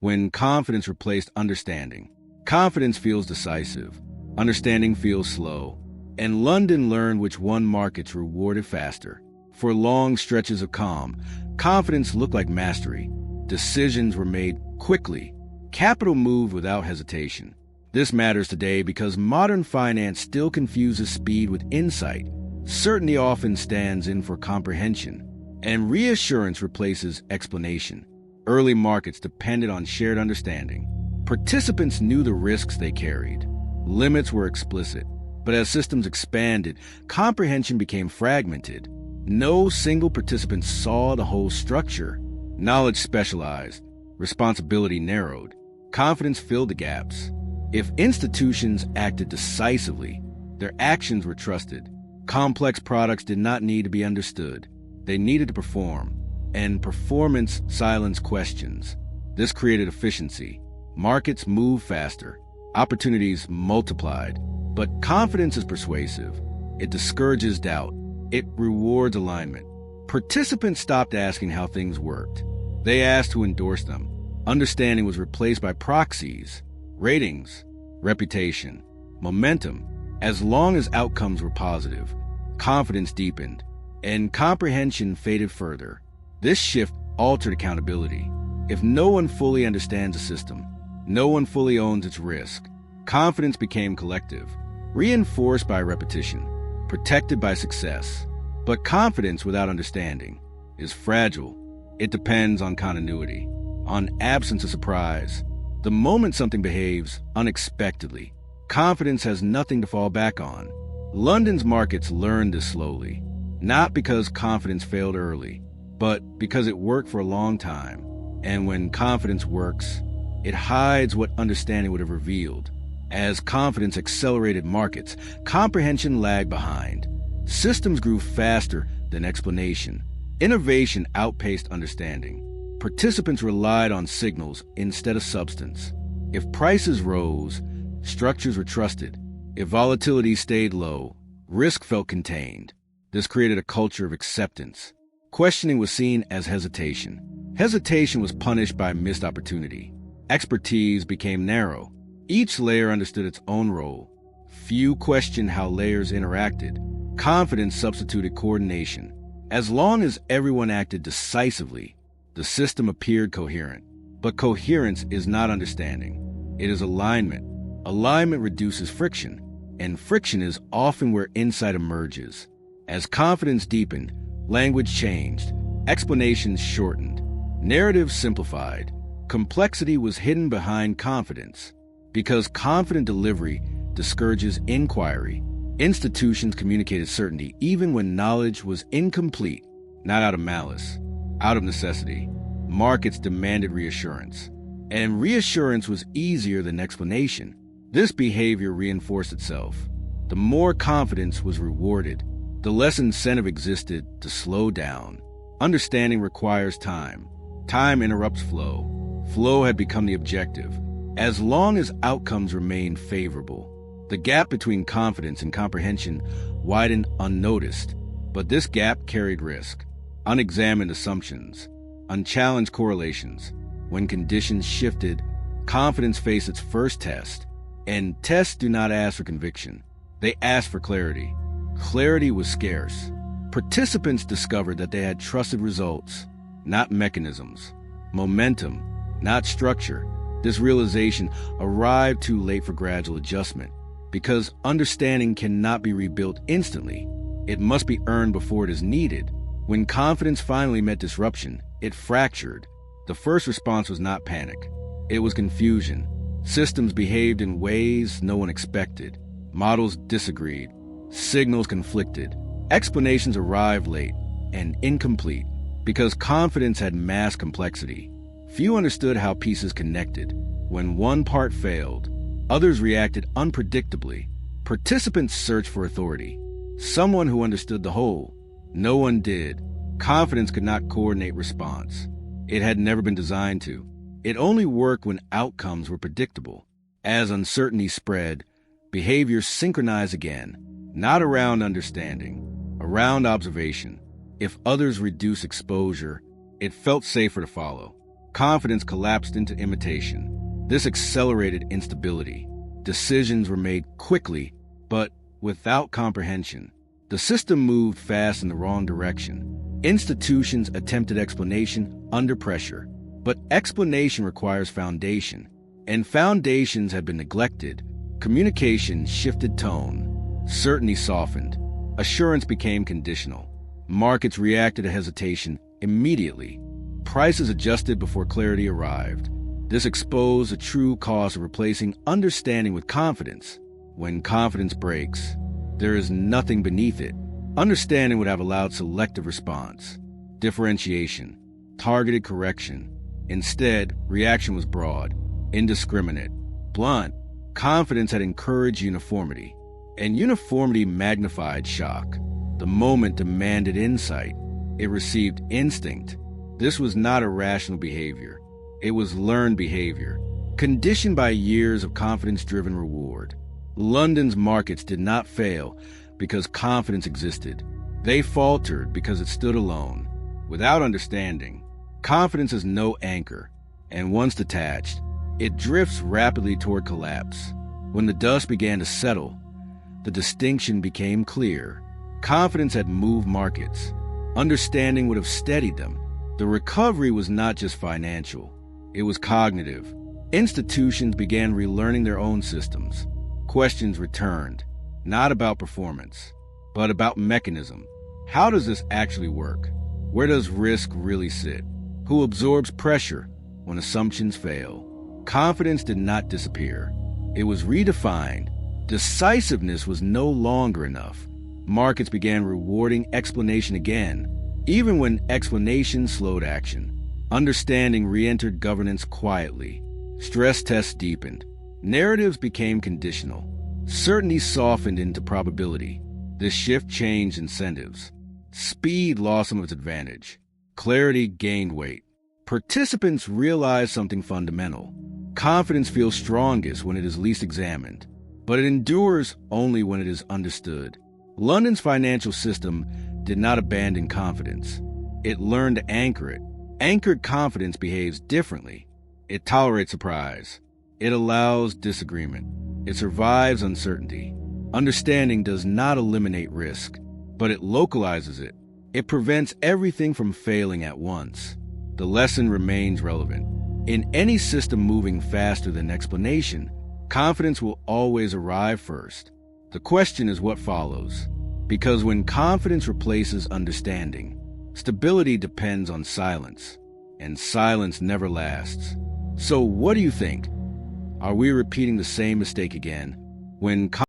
when confidence replaced understanding. Confidence feels decisive, understanding feels slow, and London learned which one markets rewarded faster. For long stretches of calm, confidence looked like mastery. Decisions were made quickly. Capital moved without hesitation. This matters today because modern finance still confuses speed with insight. Certainty often stands in for comprehension, and reassurance replaces explanation. Early markets depended on shared understanding. Participants knew the risks they carried. Limits were explicit, but as systems expanded, comprehension became fragmented. No single participant saw the whole structure. Knowledge specialized, responsibility narrowed, confidence filled the gaps. If institutions acted decisively, their actions were trusted. Complex products did not need to be understood. They needed to perform, and performance silenced questions. This created efficiency. Markets moved faster. Opportunities multiplied. But confidence is persuasive. It discourages doubt. It rewards alignment. Participants stopped asking how things worked. They asked who endorsed them. Understanding was replaced by proxies, ratings, reputation, momentum. As long as outcomes were positive, confidence deepened, and comprehension faded further. This shift altered accountability. If no one fully understands a system, no one fully owns its risk. Confidence became collective, reinforced by repetition, protected by success. But confidence without understanding is fragile. It depends on continuity, on absence of surprise. The moment something behaves unexpectedly, confidence has nothing to fall back on. London's markets learned this slowly, not because confidence failed early, but because it worked for a long time. And when confidence works, it hides what understanding would have revealed. As confidence accelerated markets, comprehension lagged behind. Systems grew faster than explanation. Innovation outpaced understanding. Participants relied on signals instead of substance. If prices rose, structures were trusted. If volatility stayed low, risk felt contained. This created a culture of acceptance. Questioning was seen as hesitation. Hesitation was punished by missed opportunity. Expertise became narrow. Each layer understood its own role. Few questioned how layers interacted. Confidence substituted coordination. As long as everyone acted decisively, the system appeared coherent. But coherence is not understanding. It is alignment. Alignment reduces friction, and friction is often where insight emerges. As confidence deepened, language changed, explanations shortened, narratives simplified. Complexity was hidden behind confidence. Because confident delivery discourages inquiry, institutions communicated certainty even when knowledge was incomplete, not out of malice, out of necessity. Markets demanded reassurance, and reassurance was easier than explanation. This behavior reinforced itself. The more confidence was rewarded, the less incentive existed to slow down. Understanding requires time. Time interrupts flow. Flow had become the objective. As long as outcomes remained favorable, the gap between confidence and comprehension widened unnoticed. But this gap carried risk, unexamined assumptions, unchallenged correlations. When conditions shifted, confidence faced its first test. And tests do not ask for conviction. They ask for clarity. Clarity was scarce. Participants discovered that they had trusted results, not mechanisms. Momentum, not structure. This realization arrived too late for gradual adjustment. Because understanding cannot be rebuilt instantly, it must be earned before it is needed. When confidence finally met disruption, it fractured. The first response was not panic. It was confusion. Systems behaved in ways no one expected. Models disagreed. Signals conflicted. Explanations arrived late and incomplete. Because confidence had mass complexity, few understood how pieces connected. When one part failed, others reacted unpredictably. Participants searched for authority, someone who understood the whole. No one did. Confidence could not coordinate response. It had never been designed to. It only worked when outcomes were predictable. As uncertainty spread, behaviors synchronized again, not around understanding, around observation. If others reduced exposure, it felt safer to follow. confidence collapsed into imitation. This accelerated instability. Decisions were made quickly, but without comprehension. The system moved fast in the wrong direction. Institutions attempted explanation under pressure, but explanation requires foundation, and foundations had been neglected. Communication shifted tone. Certainty softened. Assurance became conditional. Markets reacted to hesitation immediately. Prices adjusted before clarity arrived. This exposed the true cost of replacing understanding with confidence. When confidence breaks, there is nothing beneath it. Understanding would have allowed selective response, differentiation, targeted correction. Instead, reaction was broad, indiscriminate, blunt. Confidence had encouraged uniformity, and uniformity magnified shock. The moment demanded insight. It received instinct. This was not irrational behavior. It was learned behavior, conditioned by years of confidence-driven reward. London's markets did not fail because confidence existed. They faltered because it stood alone. Without understanding, confidence is no anchor, and once detached, it drifts rapidly toward collapse. When the dust began to settle, the distinction became clear. Confidence had moved markets. Understanding would have steadied them. The recovery was not just financial, it was cognitive. Institutions began relearning their own systems. Questions returned, not about performance, but about mechanism. How does this actually work? Where does risk really sit? Who absorbs pressure when assumptions fail? Confidence did not disappear. It was redefined. Decisiveness was no longer enough. Markets began rewarding explanation again, even when explanation slowed action. Understanding re-entered governance quietly. Stress tests deepened. Narratives became conditional. Certainty softened into probability. This shift changed incentives. Speed lost some of its advantage. Clarity gained weight. Participants realized something fundamental. Confidence feels strongest when it is least examined, but it endures only when it is understood. London's financial system did not abandon confidence. It learned to anchor it. Anchored confidence behaves differently. It tolerates surprise. It allows disagreement. It survives uncertainty. Understanding does not eliminate risk, but it localizes it. It prevents everything from failing at once. The lesson remains relevant. In any system moving faster than explanation, confidence will always arrive first. The question is what follows. Because when confidence replaces understanding, stability depends on silence, and silence never lasts. So what do you think? Are we repeating the same mistake again? When